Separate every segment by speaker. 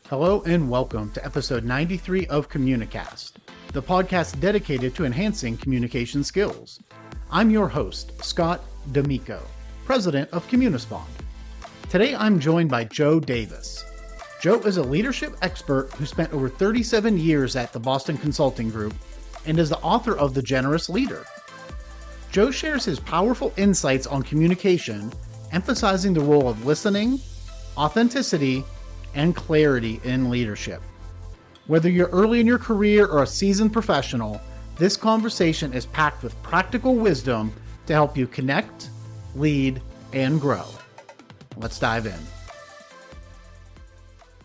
Speaker 1: Hello and welcome to episode 93 of Communicast, the podcast dedicated to enhancing communication skills. I'm your host, Scott D'Amico, president of Communispond. Today I'm joined by Joe Davis. Joe is a leadership expert who spent over 37 years at the Boston Consulting Group and is the author of The Generous Leader. Joe shares his powerful insights on communication, emphasizing the role of listening, authenticity, and clarity in leadership. Whether you're early in your career or a seasoned professional, this conversation is packed with practical wisdom to help you connect, lead, and grow. Let's dive in.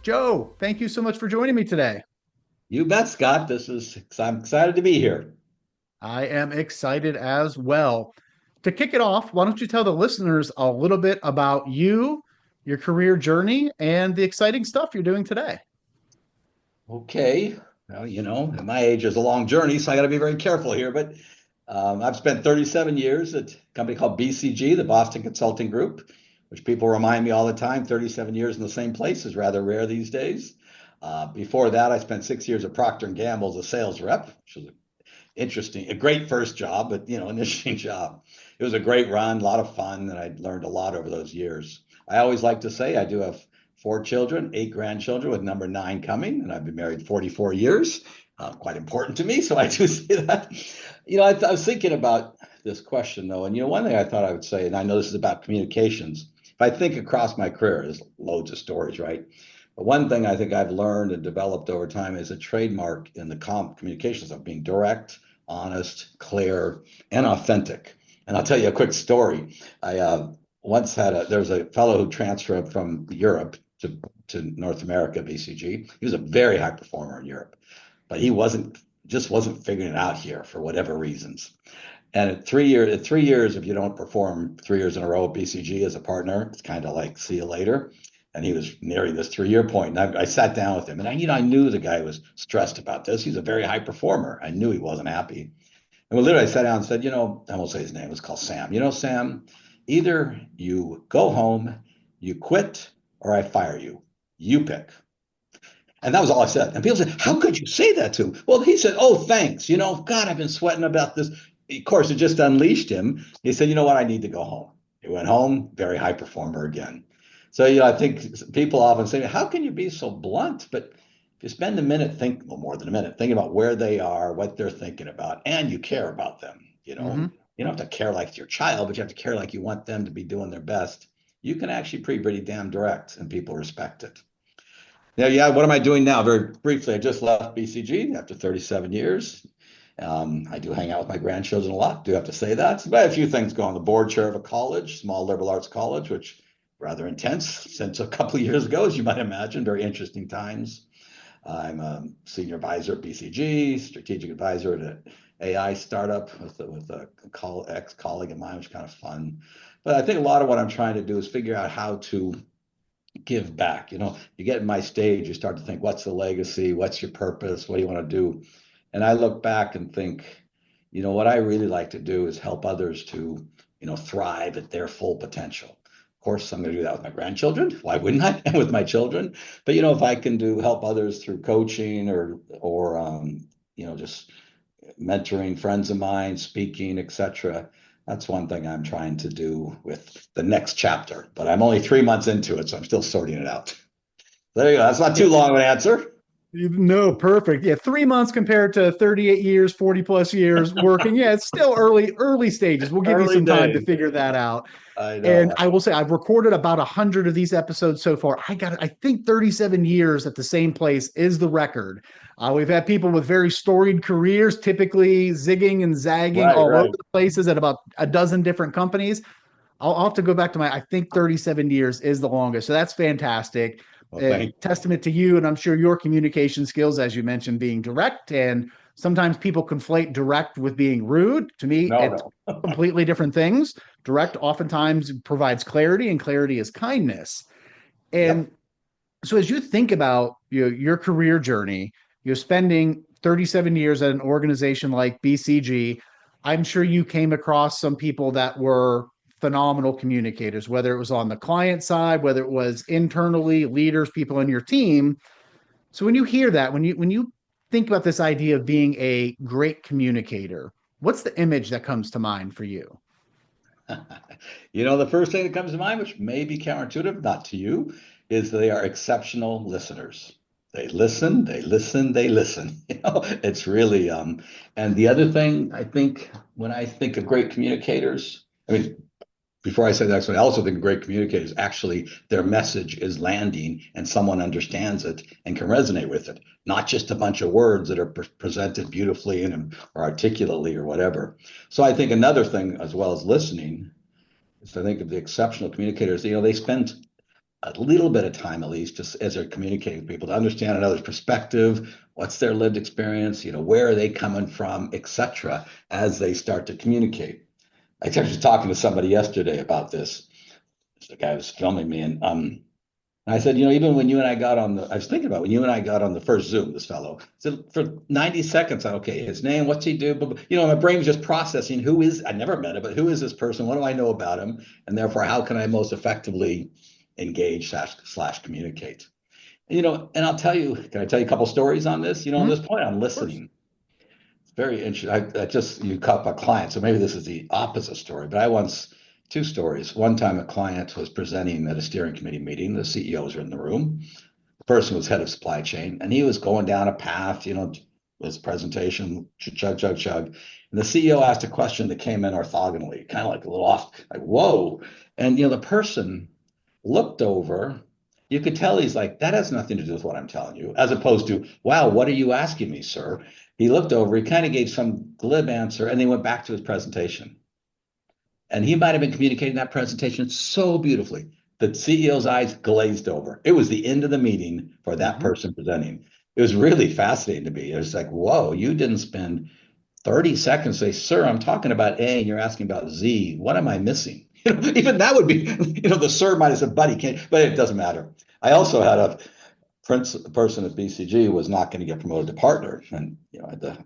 Speaker 1: Joe, thank you so much for joining me today.
Speaker 2: You bet, Scott. I'm excited to be here.
Speaker 1: I am excited as well. To kick it off, why don't you tell the listeners a little bit about you, your career journey, and the exciting stuff you're doing today?
Speaker 2: Okay. Well, at my age is a long journey, so I got to be very careful here. But I've spent 37 years at a company called BCG, the Boston Consulting Group, which people remind me all the time, 37 years in the same place is rather rare these days. Before that, I spent 6 years at Procter & Gamble as a sales rep, which was a great first job, but an interesting job. It was a great run, a lot of fun, and I learned a lot over those years. I always like to say I do have 4 children, 8 grandchildren, with number 9 coming, and I've been married 44 years. Quite important to me, so I do say that. I was thinking about this question, though, and one thing I thought I would say, and I know this is about communications. If I think across my career, there's loads of stories, right? But one thing I think I've learned and developed over time is a trademark in the communications of being direct, honest, clear, and authentic. And I'll tell you a quick story. I once there was a fellow who transferred from Europe to North America, BCG. He was a very high performer in Europe, but he wasn't figuring it out here for whatever reasons. And at 3 years, if you don't perform 3 years in a row at BCG as a partner, it's kind of like, see you later. And he was nearing this 3-year point. And I sat down with him, and I knew the guy was stressed about this. He's a very high performer. I knew he wasn't happy. And we literally sat down and said, I won't say his name, it was called Sam. Sam, either you go home, you quit, or I fire you. You pick. And that was all I said. And people said, how could you say that to him? Well, he said, oh, thanks. God, I've been sweating about this. Of course, it just unleashed him. He said, you know what? I need to go home. He went home, very high performer again. So, I think people often say, how can you be so blunt? But if you spend a minute, more than a minute, thinking about where they are, what they're thinking about, and you care about them, you don't have to care like it's your child, but you have to care like you want them to be doing their best. You can actually be pretty damn direct, and people respect it. Now, what am I doing now? Very briefly, I just left BCG after 37 years. I do hang out with my grandchildren a lot, do have to say that. So I have a few things going. The board chair of a college, small liberal arts college, which rather intense since a couple of years ago, as you might imagine, very interesting times. I'm a senior advisor at BCG, strategic advisor at an AI startup with a ex-colleague of mine, which is kind of fun. But I think a lot of what I'm trying to do is figure out how to give back. You get in my stage, you start to think, what's the legacy? What's your purpose? What do you want to do? And I look back and think, what I really like to do is help others to, thrive at their full potential. Of course, I'm going to do that with my grandchildren. Why wouldn't I? And with my children. But if I can help others through coaching or just mentoring friends of mine, speaking, etc. That's one thing I'm trying to do with the next chapter. But I'm only 3 months into it, so I'm still sorting it out. There you go. That's not too long of an answer.
Speaker 1: No, perfect. Yeah, 3 months compared to 38 years, 40 plus years working. Yeah, it's still early stages. We'll give you some time to figure that out.
Speaker 2: I know.
Speaker 1: And I will say I've recorded about 100 of these episodes so far. I think 37 years at the same place is the record. We've had people with very storied careers, typically zigging and zagging all over the places at about a dozen different companies. I'll have to go back to I think 37 years is the longest. So that's fantastic. Testament to you, and I'm sure your communication skills, as you mentioned, being direct, and sometimes people conflate direct with being rude. To me, it's completely different things. Direct oftentimes provides clarity, and clarity is kindness. And so as you think about your career journey, you're spending 37 years at an organization like BCG, I'm sure you came across some people that were phenomenal communicators, whether it was on the client side, whether it was internally, leaders, people on your team. So when you hear that, when you think about this idea of being a great communicator, what's the image that comes to mind for you?
Speaker 2: The first thing that comes to mind, which may be counterintuitive, not to you, is they are exceptional listeners. They listen, they listen, they listen. It's really and the other thing I think when I think of great communicators, I mean, before I say the next one, I also think of great communicators actually their message is landing and someone understands it and can resonate with it, not just a bunch of words that are presented beautifully and or articulately or whatever. So I think another thing as well as listening is I think of the exceptional communicators, they spend a little bit of time at least just as they're communicating with people to understand another's perspective, what's their lived experience, where are they coming from, etc., as they start to communicate. I was actually talking to somebody yesterday about this. The guy was filming me, and I said, even when you and I got on I was thinking about when you and I got on the first Zoom, this fellow, so for 90 seconds, okay, his name, what's he do? But, my brain was just processing I never met him, but who is this person? What do I know about him? And therefore, how can I most effectively engage slash communicate? And I'll tell you, can I tell you a couple stories on this? On
Speaker 1: Hmm?
Speaker 2: this point, I'm
Speaker 1: Of course.
Speaker 2: listening. It's very interesting. I just, you caught my client, so maybe this is the opposite story, but I once, two stories. One time a client was presenting at a steering committee meeting. The CEOs were in the room. The person was head of supply chain, and he was going down a path, his presentation, chug, chug, chug. And the CEO asked a question that came in orthogonally, kind of like a little off, like, whoa. And, the person looked over. You could tell he's like, that has nothing to do with what I'm telling you, as opposed to, wow, what are you asking me, sir? He looked over, he kind of gave some glib answer, and then went back to his presentation. And he might have been communicating that presentation so beautifully. The CEO's eyes glazed over. It was the end of the meeting for that
Speaker 1: Hmm.
Speaker 2: person presenting. It was really fascinating to me. It was like, whoa, you didn't spend 30 seconds to say, sir, I'm talking about A and you're asking about Z. What am I missing? Even that would be, the sir might have said, buddy, can't, but it doesn't matter. I also had a person at BCG was not going to get promoted to partner. And, I had to,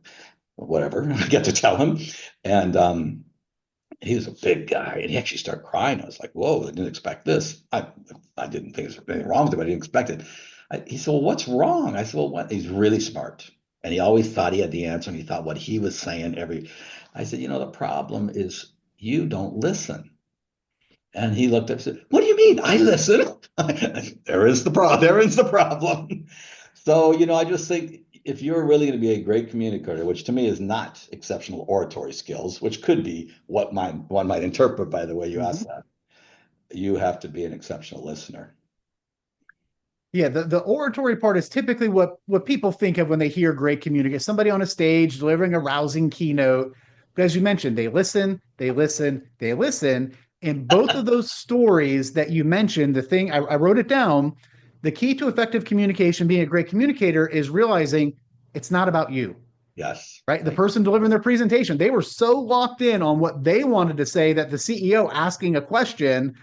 Speaker 2: whatever, I get to tell him. And he was a big guy and he actually started crying. I was like, whoa, I didn't expect this. I didn't think there was anything wrong with it, but I didn't expect it. He said, well, what's wrong? I said, well, what? He's really smart. And he always thought he had the answer. And he thought what he was saying I said, the problem is you don't listen. And he looked up and said, what do you mean? I listen. There is the problem. There is the problem. So, I just think if you're really going to be a great communicator, which to me is not exceptional oratory skills, which could be what one might interpret by the way you asked
Speaker 1: Hmm.
Speaker 2: that, you have to be an exceptional listener.
Speaker 1: Yeah, the oratory part is typically what people think of when they hear great communicate. Somebody on a stage delivering a rousing keynote. But as you mentioned, they listen, they listen, they listen. In both of those stories that you mentioned, the thing I wrote it down, the key to effective communication, being a great communicator, is realizing it's not about you,
Speaker 2: Yes.
Speaker 1: right? The
Speaker 2: Thank
Speaker 1: person delivering their presentation, they were so locked in on what they wanted to say that the CEO asking a question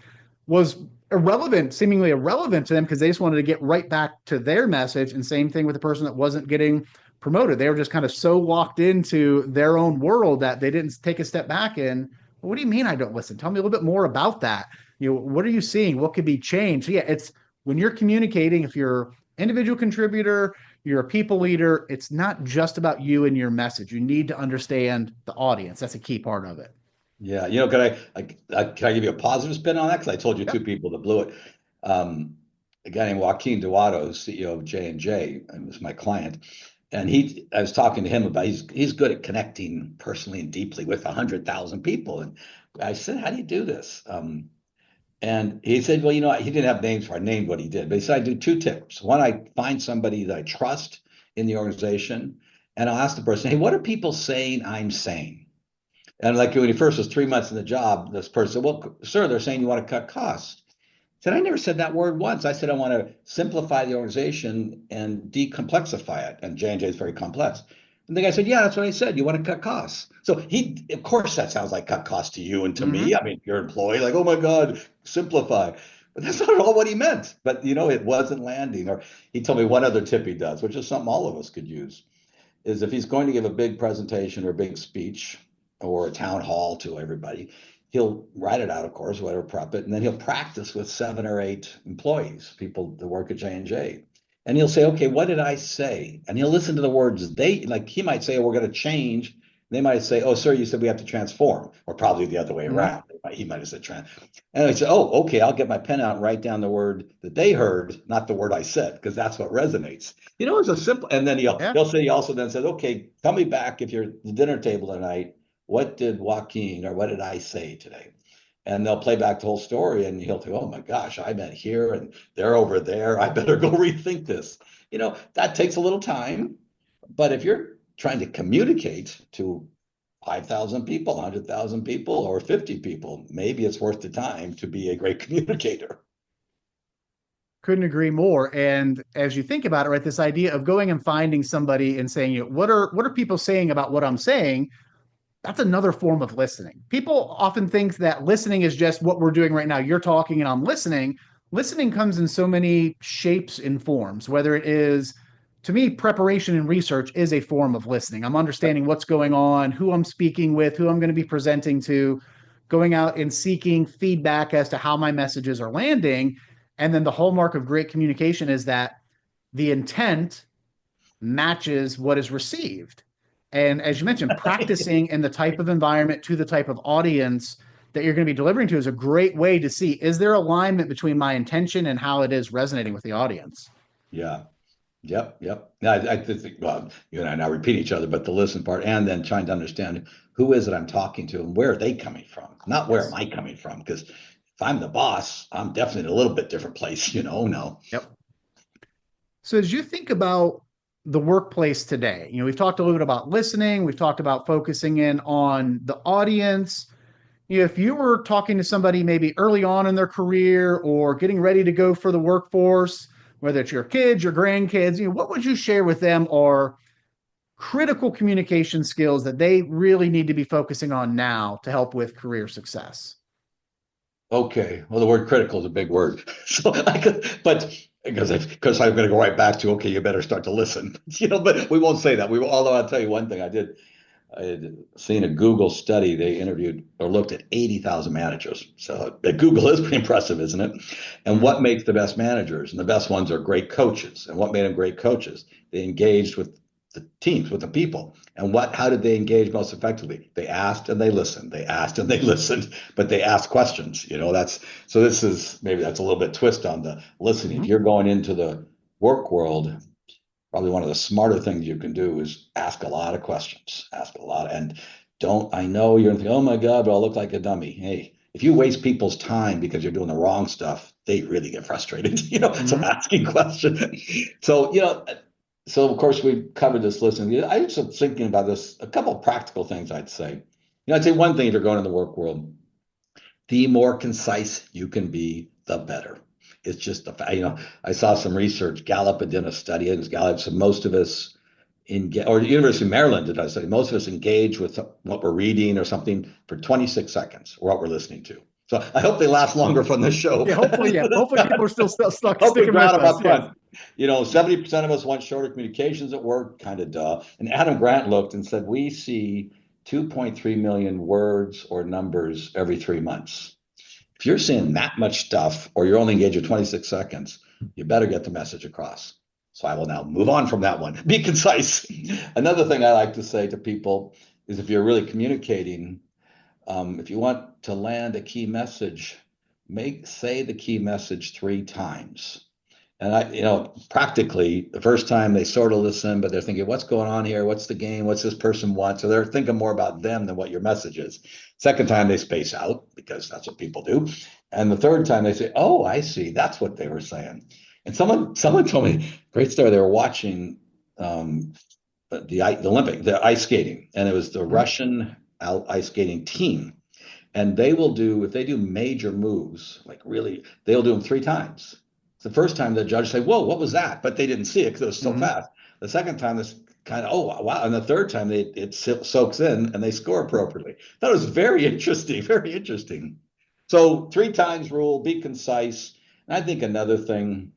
Speaker 1: was irrelevant, seemingly irrelevant to them because they just wanted to get right back to their message. And same thing with the person that wasn't getting promoted. They were just kind of so locked into their own world that they didn't take a step back and, well, what do you mean I don't listen? Tell me a little bit more about that. What are you seeing? What could be changed? So yeah, it's when you're communicating, if you're individual contributor, you're a people leader, it's not just about you and your message. You need to understand the audience. That's a key part of it.
Speaker 2: Yeah, can I give you a positive spin on that? Because I told you two
Speaker 1: Yep.
Speaker 2: people that blew it. A guy named Joaquin Duato, who's CEO of J&J, and was my client. And I was talking to him about he's good at connecting personally and deeply with 100,000 people. And I said, how do you do this? And he said, well, he didn't have names for I named what he did, but he said, I do two tips. One, I find somebody that I trust in the organization, and I'll ask the person, hey, what are people saying I'm saying? And like when he first was 3 months in the job, this person said, well, sir, they're saying you want to cut costs. I said, I never said that word once. I said, I want to simplify the organization and decomplexify it. And J&J is very complex. And the guy said, yeah, that's what I said. You want to cut costs. So of course, that sounds like cut costs to you and to me.
Speaker 1: Mm-hmm.
Speaker 2: I mean, your employee, like, oh my God, simplify. But that's not at all what he meant. But, it wasn't landing. Or he told me one other tip he does, which is something all of us could use is if he's going to give a big presentation or a big speech or a town hall to everybody, he'll write it out, of course, whatever, prep it, and then he'll practice with 7 or 8 employees, people that work at J&J. and he'll say, okay, what did I say? And he'll listen to the words they like. He might say, oh, we're going to change. They might say, oh, sir, you said we have to transform, or probably the other way
Speaker 1: Mhm.
Speaker 2: around. He might have said trans. And I say, oh, okay, I'll get my pen out and write down the word that they heard, not the word I said, because that's what resonates. It's a simple. And then
Speaker 1: Yeah.
Speaker 2: he'll say, he also then says, okay, tell me back if you're at the dinner table tonight, what did Joaquin or what did I say today? And they'll play back the whole story, and he'll think, oh my gosh, I meant here and they're over there. I better go rethink this. That takes a little time. But if you're trying to communicate to 5,000 people, 100,000 people, or 50 people, maybe it's worth the time to be a great communicator.
Speaker 1: Couldn't agree more. And as you think about it, right, this idea of going and finding somebody and saying, what are people saying about what I'm saying? That's another form of listening. People often think that listening is just what we're doing right now. You're talking and I'm listening. Listening comes in so many shapes and forms, whether it is, to me, preparation and research is a form of listening. I'm understanding what's going on, who I'm speaking with, who I'm going to be presenting to, going out and seeking feedback as to how my messages are landing. And then the hallmark of great communication is that the intent matches what is received. And as you mentioned, practicing in the type of environment to the type of audience that you're going to be delivering to is a great way to see, is there alignment between my intention and how it is resonating with the audience?
Speaker 2: Yeah. Yep. Yep. Yeah, I think, well, you and I now repeat each other, but the listen part and then trying to understand who is it I'm talking to and where are they coming from? Not where am
Speaker 1: Yes.
Speaker 2: I coming from? Because if I'm the boss, I'm definitely in a little bit different place, no.
Speaker 1: Yep. So as you think about the workplace today, we've talked a little bit about listening, we've talked about focusing in on the audience. If you were talking to somebody maybe early on in their career or getting ready to go for the workforce, whether it's your kids, your grandkids, what would you share with them are critical communication skills that they really need to be focusing on now to help with career success?
Speaker 2: Okay. Well, the word critical is a big word. But because I'm going to go right back to, okay, you better start to listen, but we won't say that. Although I'll tell you one thing I had seen a Google study. They interviewed or looked at 80,000 managers. So Google is pretty impressive, isn't it? And
Speaker 1: Mm-hmm.
Speaker 2: what makes the best managers? And the best ones are great coaches. And what made them great coaches? They engaged with the teams, with the people. And how did they engage most effectively? They asked and they listened. They asked and they listened, but they asked questions. This is maybe that's a little bit twist on the listening. If
Speaker 1: Mm-hmm.
Speaker 2: you're going into the work world, probably one of the smarter things you can do is ask a lot of questions, ask a lot, and don't. I know you're thinking, oh my God, but I'll look like a dummy. Hey, if you waste people's time because you're doing the wrong stuff, they really get frustrated. So
Speaker 1: Mm-hmm.
Speaker 2: asking questions. So so of course we covered this listening. I was just thinking about this. A couple of practical things I'd say. I'd say one thing if you're going in the work world, the more concise you can be, the better. It's just the fact, I saw some research. Gallup had done a study. It was Gallup. So most of us or the University of Maryland did a study. Most of us engage with what we're reading or something for 26 seconds or what we're listening to. So I hope they last longer from this show.
Speaker 1: Yeah, hopefully, yeah. Hopefully people are still stuck
Speaker 2: Hope we
Speaker 1: sticking
Speaker 2: got
Speaker 1: with
Speaker 2: them
Speaker 1: us.
Speaker 2: up
Speaker 1: Yes.
Speaker 2: front. 70% of us want shorter communications at work, kind of duh. And Adam Grant looked and said, we see 2.3 million words or numbers every 3 months. If you're seeing that much stuff or you're only engaged with 26 seconds, you better get the message across. So I will now move on from that one. Be concise. Another thing I like to say to people is if you're really communicating, if you want to land a key message, say the key message 3 times. And practically the first time they sort of listen, but they're thinking, what's going on here? What's the game? What's this person want? So they're thinking more about them than what your message is. Second time they space out because that's what people do. And the third time they say, oh, I see. That's what they were saying. And someone told me, great story. They were watching the ice skating, and it was the
Speaker 1: Mhm.
Speaker 2: Russian ice skating team. And they will do, if they do major moves, like really, they'll do them 3 times. The first time the judge say, whoa, what was that? But they didn't see it because it was so
Speaker 1: Mhm.
Speaker 2: fast. The second time, this kind of, oh, wow. And the third time, it soaks in and they score appropriately. That was very interesting, very interesting. So 3 times rule, be concise. And I think another thing,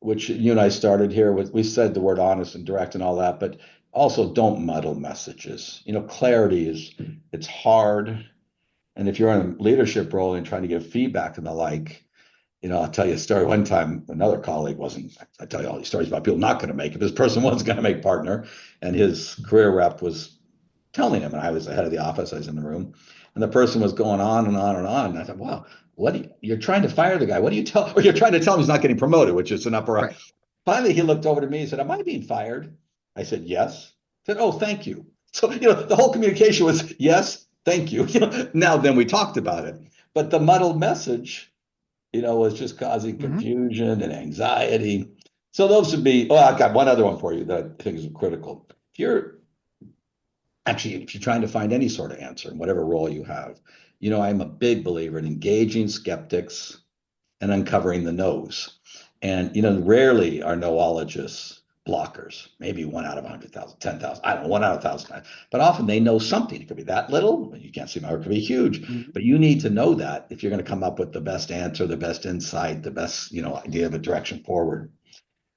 Speaker 2: which you and I started here with, we said the word honest and direct and all that, but also don't muddle messages. Clarity it's hard. And if you're in a leadership role and trying to give feedback and the like, I'll tell you a story. One time, another colleague wasn't, I tell you all these stories about people not going to make it. This person was going to make partner, and his career rep was telling him, and I was the head of the office, I was in the room, and the person was going on and on and on. And I thought, wow, you're trying to fire the guy. What do you tell, or you're trying to tell him he's not getting promoted, which is an upper.
Speaker 1: Right.
Speaker 2: Finally, he looked over to me and said, am I being fired? I said, yes. He said, oh, thank you. So, the whole communication was, yes, thank you. Now then we talked about it. But the muddled message, was just causing
Speaker 1: Mhm.
Speaker 2: confusion and anxiety. So those would be, oh, I've got one other one for you that I think is critical. If you're trying to find any sort of answer in whatever role you have, I'm a big believer in engaging skeptics and uncovering the no's. And, rarely are noologists blockers, maybe one out of 100,000, 10,000, I don't know, one out of 1,000. But often they know something. It could be that little, you can't see my work, it could be huge.
Speaker 1: Mhm.
Speaker 2: But you need to know that if you're going to come up with the best answer, the best insight, the best, idea of a direction forward.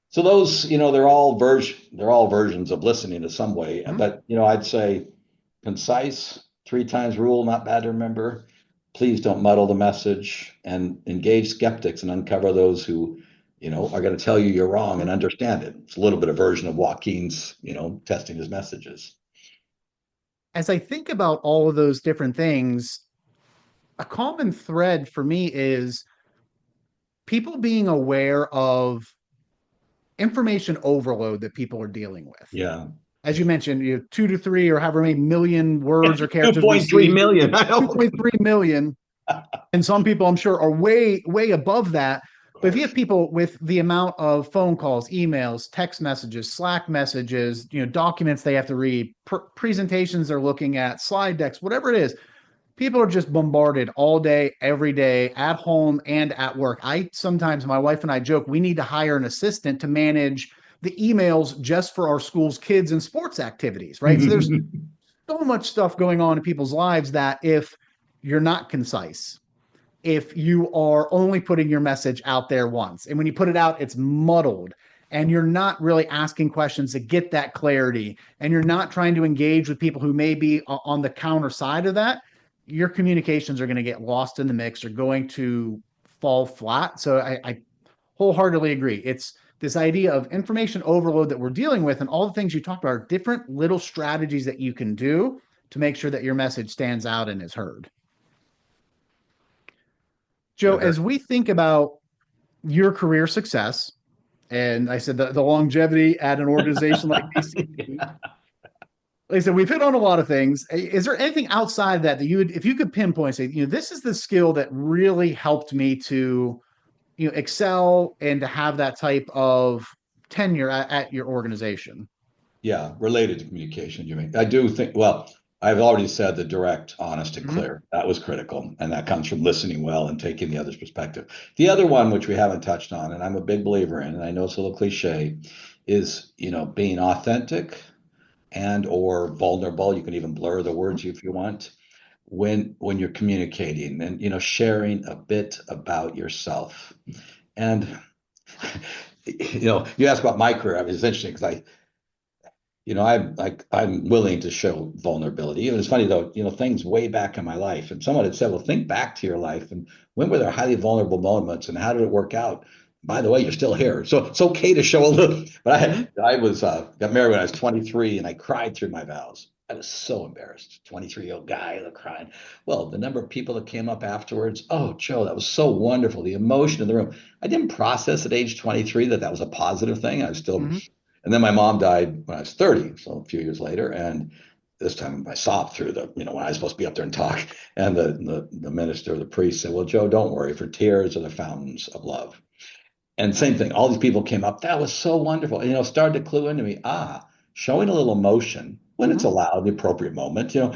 Speaker 2: So those, they're all versions of listening to some way.
Speaker 1: Mhm.
Speaker 2: But, I'd say concise, three times rule, not bad to remember. Please don't muddle the message, and engage skeptics and uncover those who, are going to tell you you're wrong and understand it. It's a little bit of version of Joaquin's, testing his messages.
Speaker 1: As I think about all of those different things, a common thread for me is people being aware of information overload that people are dealing with.
Speaker 2: Yeah.
Speaker 1: As you mentioned, 2 to 3 or however many million words or characters we
Speaker 2: 2.3
Speaker 1: see,
Speaker 2: million. I know.
Speaker 1: 2.3 million. And some people, I'm sure, are way, way above that.
Speaker 2: Of
Speaker 1: But if you have
Speaker 2: course.
Speaker 1: people with the amount of phone calls, emails, text messages, Slack messages, documents they have to read, presentations they're looking at, slide decks, whatever it is, people are just bombarded all day, every day, at home and at work. My wife and I joke, we need to hire an assistant to manage the emails just for our school's kids and sports activities, right? So there's so much stuff going on in people's lives that if you're not concise, if you are only putting your message out there once, and when you put it out, it's muddled, and you're not really asking questions to get that clarity, and you're not trying to engage with people who may be on the counter side of that, your communications are going to get lost in the mix, are going to fall flat. So I wholeheartedly agree. It's this idea of information overload that we're dealing with, and all the things you talked about are different little strategies that you can do to make sure that your message stands out and is heard. Joe,
Speaker 2: Yeah, very.
Speaker 1: as we think about your career success, and I said the longevity at an organization like BCG, like I said, we've hit on a lot of things. Is there anything outside of that that you would, if you could pinpoint, say, this is the skill that really helped me to, excel and to have that type of tenure at your organization?
Speaker 2: Yeah, related to communication, you mean? I do think, well, I've already said the direct, honest, and
Speaker 1: Mhm.
Speaker 2: clear. That was critical. And that comes from listening well and taking the other's perspective. The other one, which we haven't touched on, and I'm a big believer in, and I know it's a little cliche, is, being authentic and or vulnerable. You can even blur the words if you want when you're communicating, and, sharing a bit about yourself. And, you asked about my career. I mean, it's interesting because I'm willing to show vulnerability. And it's funny though, things way back in my life. And someone had said, well, think back to your life and when were there highly vulnerable moments and how did it work out? By the way, you're still here. So it's okay to show a little, but
Speaker 1: Mhm.
Speaker 2: I was got married when I was 23 and I cried through my vows. I was so embarrassed. 23-year-old guy crying. Well, the number of people that came up afterwards, oh, Joe, that was so wonderful. The emotion in the room. I didn't process at age 23 that was a positive thing. I was still,
Speaker 1: Mhm.
Speaker 2: and then my mom died when I was 30, so a few years later. And this time I sobbed through when I was supposed to be up there and talk. And the minister, the priest said, well, Joe, don't worry, for tears are the fountains of love. And same thing, all these people came up. That was so wonderful. And, started to clue into me, showing a little emotion when it's
Speaker 1: Mhm.
Speaker 2: allowed, the appropriate moment, uh,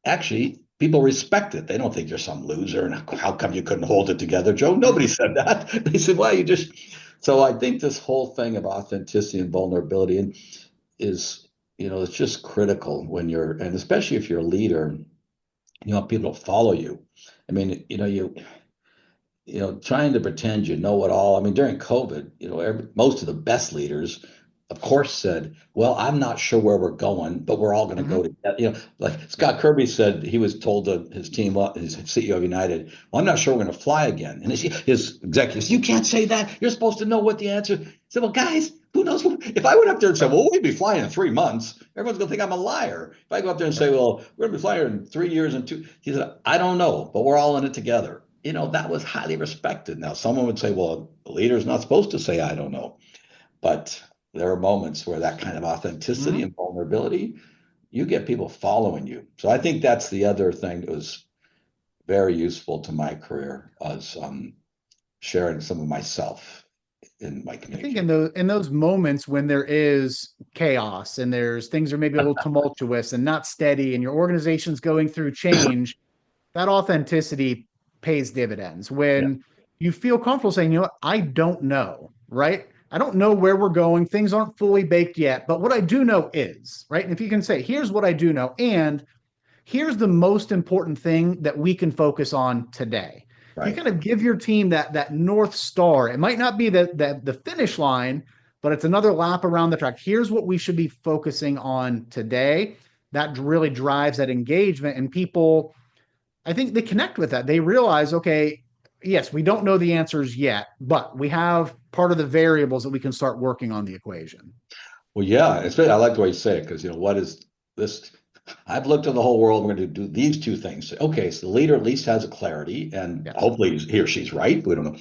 Speaker 2: actually, people respect it. They don't think you're some loser. And how come you couldn't hold it together, Joe? Nobody said that. They said, well, you just. So I think this whole thing of authenticity and vulnerability is, it's just critical when and especially if you're a leader, you want people to follow you. I mean, trying to pretend you know it all. I mean, during COVID, most of the best leaders of course, said, "Well, I'm not sure where we're going, but we're all going to go
Speaker 1: Mhm.
Speaker 2: together." Like
Speaker 1: Yep.
Speaker 2: Scott Kirby said, he was told to his team, his CEO of United, "Well, I'm not sure we're going to fly again." And his executives, "You can't say that. You're supposed to know what the answer." He said, "Well, guys, who knows? If I went up there and said, 'Well, we'll be flying in 3 months,' everyone's going to think I'm a liar. If I go up there and say, 'Well, we're going to be flying in 3 years and two,'" he said, "I don't know, but we're all in it together." That was highly respected. Now, someone would say, "Well, the leader's not supposed to say, 'I don't know.'" But there are moments where that kind of authenticity
Speaker 1: Mhm.
Speaker 2: and vulnerability, you get people following you. So I think that's the other thing that was very useful to my career, was sharing some of myself in my
Speaker 1: I think
Speaker 2: communication.
Speaker 1: in those moments when there is chaos and there's things are maybe a little tumultuous and not steady and your organization's going through change, that authenticity pays dividends.
Speaker 2: Yeah,
Speaker 1: When you feel comfortable saying, you know what, I don't know, right? I don't know where we're going. Things aren't fully baked yet, but what I do know is, right? And if you can say, here's what I do know, and here's the most important thing that we can focus on today. If you
Speaker 2: right.
Speaker 1: kind of give your team that North Star, it might not be the finish line, but it's another lap around the track. Here's what we should be focusing on today. That really drives that engagement, and people, I think they connect with that. They realize, okay, yes, we don't know the answers yet, but we have part of the variables that we can start working on the equation.
Speaker 2: Well, yeah, I like the way you say it, because what is this? I've looked at the whole world. We're going to do these two things. Okay, so the leader at least has a clarity, and
Speaker 1: Yes.
Speaker 2: hopefully he or she's right. We don't know.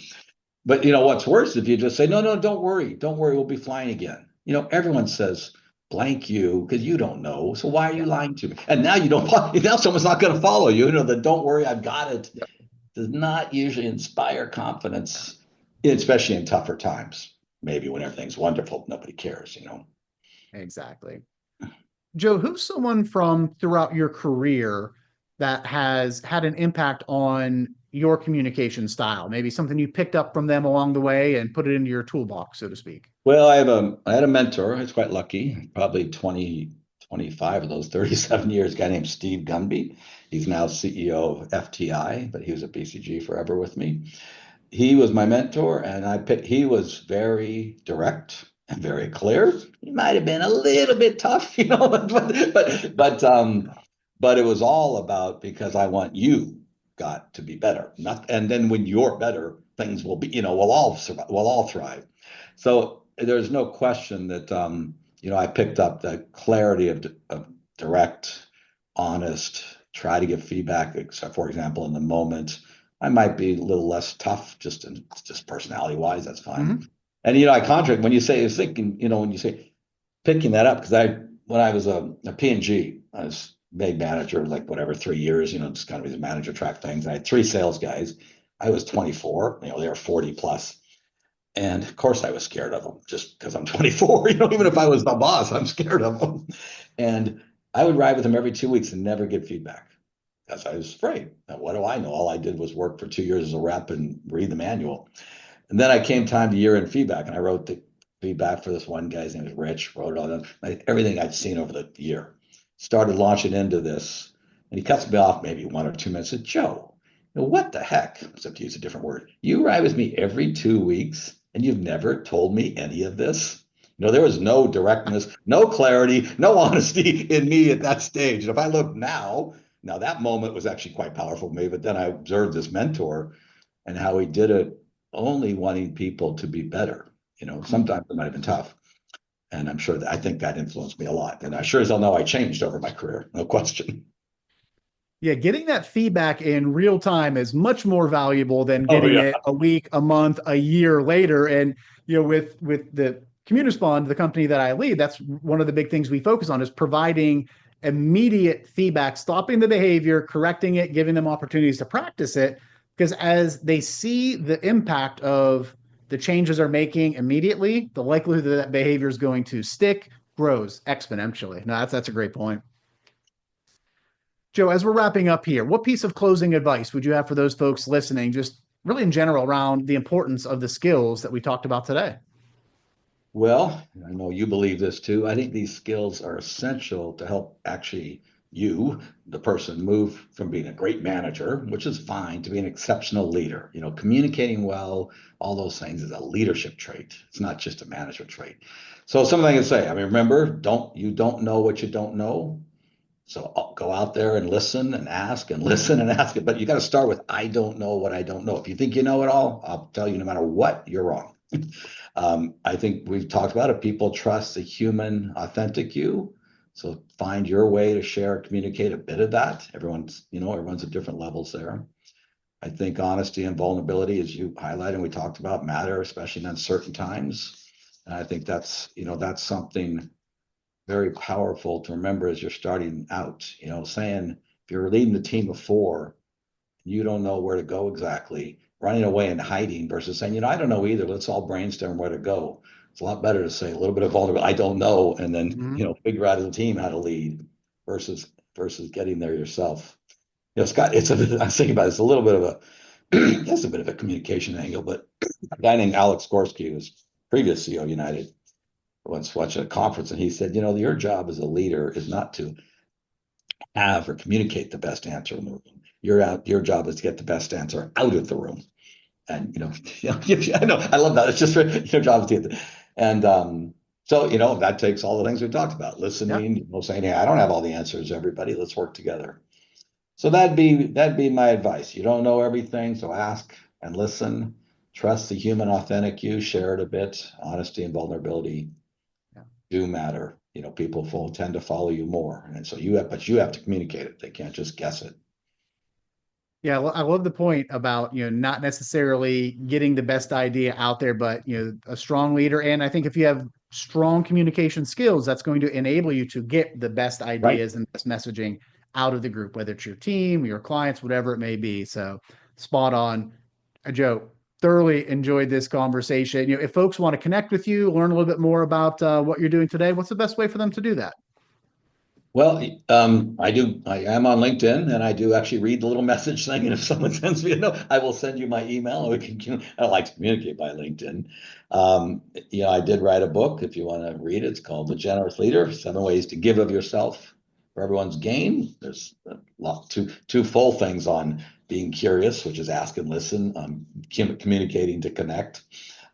Speaker 2: But what's worse if you just say, "No, no, don't worry, we'll be flying again." Everyone says blank you because you don't know. So why are you
Speaker 1: Yeah.
Speaker 2: lying to me? And now you don't now someone's not going to follow you. The "don't worry, I've got it"
Speaker 1: Yep.
Speaker 2: does not usually inspire confidence, especially in tougher times. Maybe when everything's wonderful, nobody cares.
Speaker 1: Exactly. Joe, who's someone from throughout your career that has had an impact on your communication style? Maybe something you picked up from them along the way and put it into your toolbox, so to speak.
Speaker 2: Well, I had a mentor. I was quite lucky, probably 20, 25 of those 37 years, a guy named Steve Gunby. He's now CEO of FTI, but he was at BCG forever with me. He was my mentor, and he was very direct and very clear. He might have been a little bit tough, but it was all about, because I want you got to be better. Not, and then when you're better, things will be, we'll all survive, we'll all thrive. So there's no question that I picked up the clarity of direct, honest, try to give feedback, except for example, in the moment. I might be a little less tough, just personality wise. That's fine.
Speaker 1: Hmm.
Speaker 2: And I contract when you say is thinking, when you say picking that up, because when I was a P&G, I was made manager like whatever 3 years, just kind of these manager track things. I had three sales guys. I was 24, they were 40 plus. And of course, I was scared of them just because I'm 24. Even if I was the boss, I'm scared of them. And I would ride with them every 2 weeks and never get feedback because I was afraid. Now, what do I know? All I did was work for 2 years as a rep and read the manual. And then I came time to year-end feedback, and I wrote the feedback for this one guy's name was Rich. Wrote it all down, everything I'd seen over the year. Started launching into this, and he cuts me off maybe 1 or 2 minutes. Said, "Joe, what the heck?" Except to use a different word. "You ride with me every 2 weeks, and you've never told me any of this." There was no directness, no clarity, no honesty in me at that stage. And if I look now that moment was actually quite powerful for me. But then I observed this mentor and how he did it, only wanting people to be better. Sometimes it might have been tough. And I think that influenced me a lot. And I sure as hell know I changed over my career, no question.
Speaker 1: Yeah, getting that feedback in real time is much more valuable than
Speaker 2: Oh,
Speaker 1: getting
Speaker 2: yeah.
Speaker 1: it a week, a month, a year later. And with the Communispond, the company that I lead, that's one of the big things we focus on is providing immediate feedback, stopping the behavior, correcting it, giving them opportunities to practice it. Because as they see the impact of the changes are making immediately, the likelihood that that behavior is going to stick grows exponentially. No, that's a great point. Joe, as we're wrapping up here, what piece of closing advice would you have for those folks listening, just really in general around the importance of the skills that we talked about today?
Speaker 2: Well, I know you believe this too. I think these skills are essential to help actually you, the person, move from being a great manager, which is fine, to be an exceptional leader. Communicating well, all those things is a leadership trait. It's not just a management trait. So something I can say, remember, you don't know what you don't know. So I'll go out there and listen and ask and listen and ask it. But you got to start with, I don't know what I don't know. If you think you know it all, I'll tell you no matter what, you're wrong. I think we've talked about it. People trust the human, authentic you. So find your way to share, communicate a bit of that. Everyone's at different levels there. I think honesty and vulnerability, as you highlighted and we talked about, matter, especially in uncertain times. And I think that's something very powerful to remember as you're starting out, saying if you're leading the team of 4, you don't know where to go exactly, running away and hiding versus saying, I don't know either. Let's all brainstorm where to go. It's a lot better to say a little bit of vulnerability, I don't know, and then, figure out as a team how to lead versus getting there yourself. Scott, I was thinking about it, it's a little bit of that's a bit of a communication angle, but a guy named Alex Gorski, who was previous CEO of United, once watching a conference, and he said, your job as a leader is not to have or communicate the best answer in the room. Your job is to get the best answer out of the room. And I know, I love that. It's just your job is to get so that takes all the things we talked about, listening, saying, hey, I don't have all the answers, everybody, let's work together. So that'd be my advice. You don't know everything, so ask and listen. Trust the human, authentic you. Share it a bit. Honesty and vulnerability do matter. People tend to follow you more, and so you have to communicate it. They can't just guess it.
Speaker 1: Yeah, well, I love the point about, not necessarily getting the best idea out there, but, a strong leader. And I think if you have strong communication skills, that's going to enable you to get the best ideas and best messaging out of the group, whether it's your team, your clients, whatever it may be. So spot on. Joe, thoroughly enjoyed this conversation. If folks want to connect with you, learn a little bit more about what you're doing today, what's the best way for them to do that?
Speaker 2: Well, I am on LinkedIn, and I do actually read the little message thing. And if someone sends me a note, I will send you my email. I like to communicate by LinkedIn. I did write a book. If you want to read it, it's called The Generous Leader: 7 Ways to Give of Yourself for Everyone's Gain. There's two full things on being curious, which is ask and listen, communicating to connect.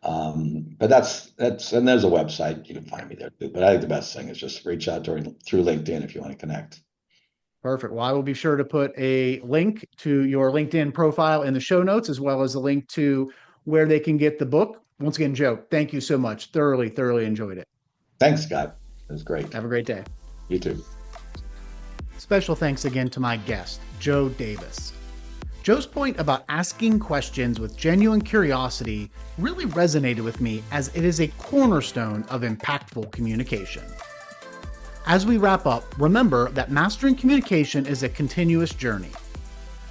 Speaker 2: But that's and there's a website, you can find me there too. But I think the best thing is just reach out through LinkedIn if you want to connect.
Speaker 1: Perfect. Well, I will be sure to put a link to your LinkedIn profile in the show notes, as well as a link to where they can get the book. Once again, Joe, thank you so much. Thoroughly enjoyed it.
Speaker 2: Thanks, Scott. It was great.
Speaker 1: Have a great day.
Speaker 2: You too.
Speaker 1: Special thanks again to my guest, Joe Davis. Joe's point about asking questions with genuine curiosity really resonated with me, as it is a cornerstone of impactful communication. As we wrap up, remember that mastering communication is a continuous journey.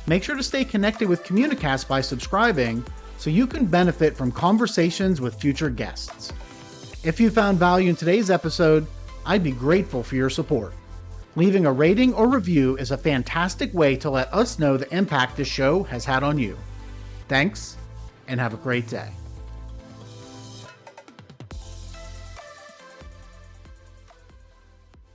Speaker 1: Make sure to stay connected with Communicast by subscribing so you can benefit from conversations with future guests. If you found value in today's episode, I'd be grateful for your support. Leaving a rating or review is a fantastic way to let us know the impact this show has had on you. Thanks, and have a great day.